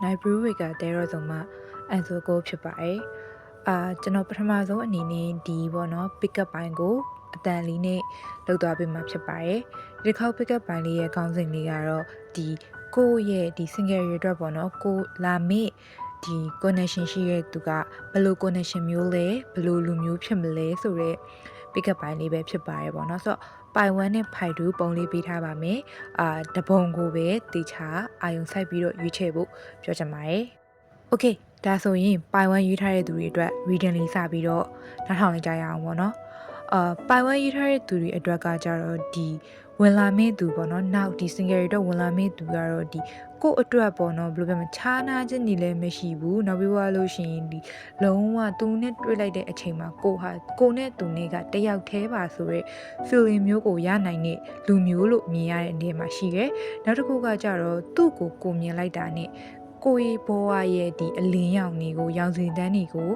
နိုင်ဘရူးဝေကတဲရောဆုံးမှအန်ဆိုကိုဖြစ်ပါတယ်ကျွန်တော်ပထမဆုံးအနေနဲ့ဒီပေါ့နော် pick up ပိုင်းကိုအတန်လေးနဲ့လောက်သွားပေးမှာဖြစ်ပါတယ်ဒီခေါက် pick up ပိုင်းလေးရဲ့ခေါင်းစဉ်လေးကတော့ဒီကိုရဲ့ဒီ single ရအတွက်ပေါ့နော်ကိုလာမေ့ဒီ connection ရှိရဲ့သူကဘယ်လို connection မျိုးလဲဘယ်လိုလူမျိုးဖြစ်မလဲဆိုတော့ pick up ပိုင်းလေးပဲဖြစ်ပါတယ်ပေါ့နော်ဆိုတော့ပိုင်1နဲ့ပိုင်2ပုံလေးပေးထားပါမယ်တပုံကိုပဲတေချာအာယုံစိုက်ပြီးတော့ရွေးချယ်ဖို့ပြောချင်ပါတယ်โอเคဒါဆိုရင်ပိုင်1ရွေးထားတဲ့သူတွေအတွက် reading လေးစပြီးတော့နားထောင်လိုက်ကြရအောင်ပေါ့နော်ပိုင်1ရွေးထားတဲ့သူတွေအတွက်ကကြတော့ဒီဝင်လာမယ့်သူပေါ့နော်နောက်ဒီ single တွေတော့ဝင်လာမယ့်သူကတော့ဒီကို့အတွက်ပေါ့နော်ဘယ်လိုပြောမလဲခြားနာခြင်းနေလည်းမရှိဘူးနောက်ပြီးသွားလို့ရှိရင်ဒီလုံးဝသူနဲ့တွေ့လိုက်တဲ့အချိန်မှာကိုနဲ့သူနဲ့ကတယောက်တည်းပါဆိုရဲ feeling မျိုးကိုရနိုင်တဲ့လူမျိုးလို့မြင်ရတဲ့အနေမှာရှိတယ်နောက်တစ်ခုကကြတော့သူ့ကိုမြင်လိုက်တာနဲ့ကိုရီဘွားရဲ့ဒီအလင်းရောင်တွေကိုရောင်စင်တန်းတွေကို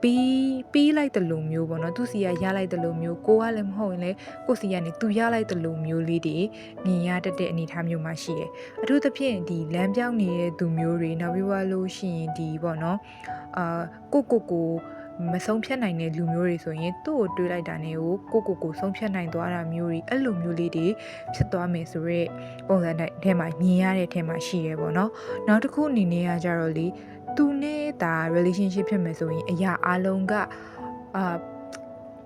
ပြီးလိုက်တဲ့လူမျိုးပေါ့နော်သူစီကရလိုက်တဲ့လူမျိုးကိုကလည်းမဟုတ်ရင်လည်းကိုစီကနေသူရလိုက်တဲ့လူမျိုးလေးတွေမြင်ရတတ်တဲ့အနေအထားမျိုးမှရှိတယ်အထူးသဖြင့်ဒီလမ်းပြောင်းနေတဲ့သူမျိုးတွေနောက်ပြီးသွားလို့ရှိရင်ဒီပေါ့နော်ကိုမဆုံးဖြတ်နိုင်တဲ့လူမျိုးတွေဆိုရင်သူ့ကိုတွေးလိုက်တာနဲ့ကိုဆုံးဖြတ်နိုင်သွားတာမျိုးတွေအဲ့လိုမျိုးလေးတွေဖြစ်သွားမယ်ဆိုရက်ပုံစံတိုင်းထဲမှာမြင်ရတဲ့အထဲမှာရှိရပေါ့နော်နောက်တစ်ခုအနေနဲ့ကကြတော့လေသူနဲ့ဒါ relationship ဖြစ်မယ်ဆိုရင်အရာအလုံးက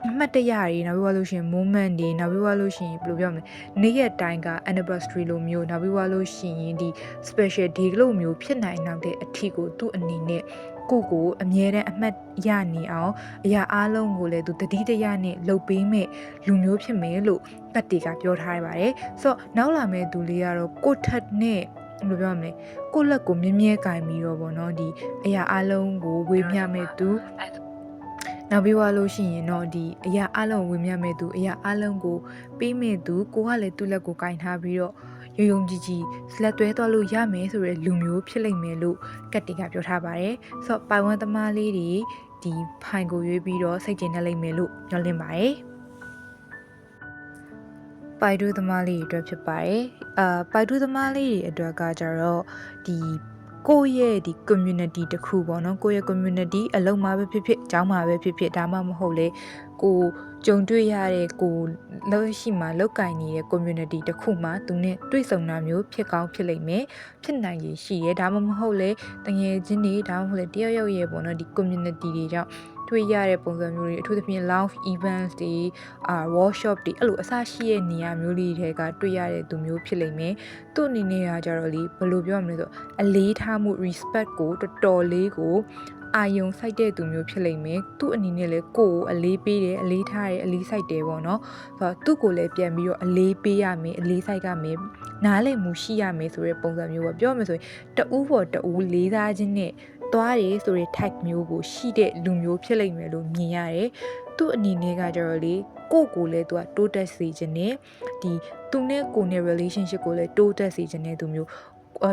အမှတ်တရတွေနောက်ပြီးလို့ရှိရင် moment တွေနောက်ပြီးလို့ရှိရင်ဘယ်လိုပြောမလဲနေ့ရက်တိုင်းက anniversary လိုမျိုးနောက်ပြီးလို့ရှိရင်ဒီ special day လိုမျိုးဖြစ်နိုင်တဲ့အထီကိုသူ့အနေနဲ့ကိုအမြဲတမ်းအမှတ်ရနေအောင်အရာအလုံးကိုလည်းသူတတိတရနဲ့လှုပ်ပေးမဲ့လူမျိုးဖြစ်မယ်လို့ကတ်တီကပြောထားရပါတယ်ဆိုတော့နောက်လာမဲ့သူလေးကတော့ကိုထက်နဲ့ဘယ်လိုပြောမလဲကိုလက်ကိုမြဲမြဲကင်ပြီးတော့ဗောနော်ဒီအရာအလုံးကိုဝေမျှမဲ့သူနောက်ပြီးသွားလို့ရှိရင်တော့ဒီအရာအလုံးဝေမျှမဲ့သူအရာအလုံးကိုပေးမဲ့သူကိုကလည်းသူ့လက်ကိုကင်ထားပြီးတော့ယုံကြည်လက်တွဲသွားလို့ရမယ်ဆိုရယ်လူမျိုးဖြစ်လိမ့်မယ်လို့ကတ်တီကပြောထားပါတယ်ဆိုတော့ပိုင်ဝမ်သမားလေးတွေဒီဖိုင်ကိုရွေးပြီးတော့စိတ်ကျဉ်နေလိမ့်မယ်လို့ညွှန်လင့်ပါတယ်ပိုင်တူးသမားလေးတွေအတွက်ဖြစ်ပါတယ်ပိုင်တူးသမားလေးတွေအတွက်ကကြတော့ဒီကိုယ့်ရဲ့ဒီ community တခုပေါ့နော်ကိုယ့်ရဲ့ community အလုံးမှာပဲဖြစ်ဖြစ်အကြောင်းမှာပဲဖြစ်ဖြစ်ဒါမှမဟုတ်လေကိုကြုံတွေ့ရတဲ့ကိုလောက်ရှိမှလောက်ကင်နေတဲ့ community တခုမှာသူနဲ့တွေ့ဆုံတာမျိုးဖြစ်ကောင်းဖြစ်လိမ့်မယ်ဖြစ်နိုင်ရရှိရဲဒါမှမဟုတ်လေတငယ်ချင်းတွေဒါမှမဟုတ်လေတယောက်ရဲ့ပေါ့နော်ဒီ community တွေကြောင့်တွေ့ရတဲ့ပုံစံမျိုးတွေအထူးသဖြင့် live events တွေworkshop တွေအဲ့လိုအစရှိတဲ့နေရာမျိုးလေးတွေကတွေ့ရတဲ့သူမျိုးဖြစ်လိမ့်မယ်သူ့အနေနဲ့ကကြတော့လေဘယ်လိုပြောရမလဲဆိုအလေးထားမှု respect ကိုတော်တော်လေးကိုအာယုံစိုက်တဲ့သူမျိုးဖြစ်လိမ့်မယ်သူ့အနေနဲ့လည်းကိုယ်အလေးပေးတယ်အလေးထားတယ်အလေးစိုက်တယ်ပေါ့နော်ဆိုတော့သူ့ကိုလည်းပြန်ပြီးတော့အလေးပေးရမယ်အလေးစိုက်ရမယ်နားလည်မှုရှိရမယ်ဆိုတဲ့ပုံစံမျိုးပေါ့ပြောမယ်ဆိုရင်တဦးပေါ်တဦးလေးစားခြင်းနဲ့သွားတယ်ဆိုတဲ့ type မျိုးကိုရှိတဲ့လူမျိုးဖြစ်လိမ့်မယ်လို့မြင်ရတယ်သူ့အနေနဲ့ကကြတော့လေကိုလည်းသူကတိုးတက်စေခြင်းနဲ့ဒီသူနဲ့ကိုနဲ့ relationship ကိုလည်းတိုးတက်စေခြင်းနဲ့သူမျိုး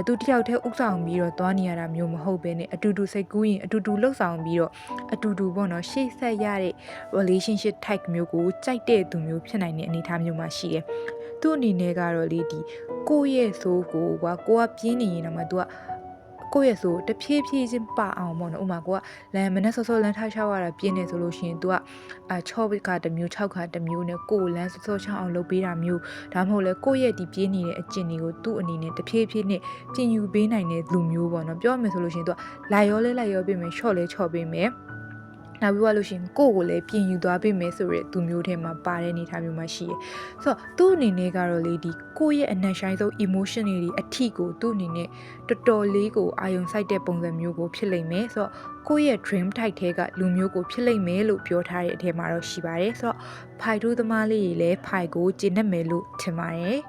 သူတယောက်တည်းဥဆောင်ပြီးတော့သွားနေရတာမျိုးမဟုတ်ဘဲနဲ့အတူတူစိတ်ကူးရင်အတူတူလှုပ်ဆောင်ပြီးတော့အတူတူပေါ့နော်ရှေ့ဆက်ရတဲ့ relationship type မျိုးကိုကြိုက်တဲ့သူမျိုးဖြစ်နိုင်တဲ့အနေအထားမျိုးမှာရှိတယ်သူ့အနေနဲ့ကတော့လေဒီကိုရဲ့ဆိုးကိုကပြင်းနေရင်တော့မှသူကကိုယ့်ရဲ့ဆိုတဖြည်းဖြည်းချင်းပါအောင်ပေါ့နော်ဥမာကိုကလမ်းမနဲ့စောစောလမ်းထားချရတာပြင်းနေဆိုလို့ရှိရင် तू က6ခါတစ်မျိုး6ခါတစ်မျိုးနဲ့ကိုယ်လမ်းစောစောချအောင်လုပ်ပေးတာမျိုးဒါမှမဟုတ်လေကိုယ့်ရဲ့ဒီပြင်းနေတဲ့အကျင့်တွေကိုသူ့အနေနဲ့တဖြည်းဖြည်းနဲ့ပြင်ယူပေးနိုင်တဲ့လူမျိုးပေါ့နော်ပြောရမယ်ဆိုလို့ရှိရင် तू ကလိုက်ရောပေးမယ်ချော့လဲချော့ပေးမယ်နောက်ပြီးလို့ရှိရင်ကိုလည်းပြင်ယူသွားပေးမယ်ဆိုရဲသူမျိုးထဲမှာပါတဲ့အနေအထားမျိုးမှရှိရယ်ဆိုတော့သူ့အနေနဲ့ကတော့လေဒီကိုရဲ့အနက်ရှိုင်းဆုံး emotion တွေအထီကိုသူ့အနေနဲ့တော်တော်လေးကိုအာယုံစိုက်တဲ့ပုံစံမျိုးကိုဖြစ်လိမ့်မယ်ဆိုတော့ကိုရဲ့ dream type ထဲကလူမျိုးကိုဖြစ်လိမ့်မယ်လို့ပြောထားတဲ့အထဲမှာတော့ရှိပါတယ်ဆိုတော့ဖိုင်တူးသမားလေးတွေလည်းဖိုင်ကိုကျင့်တတ်မယ်လို့ထင်ပါတယ်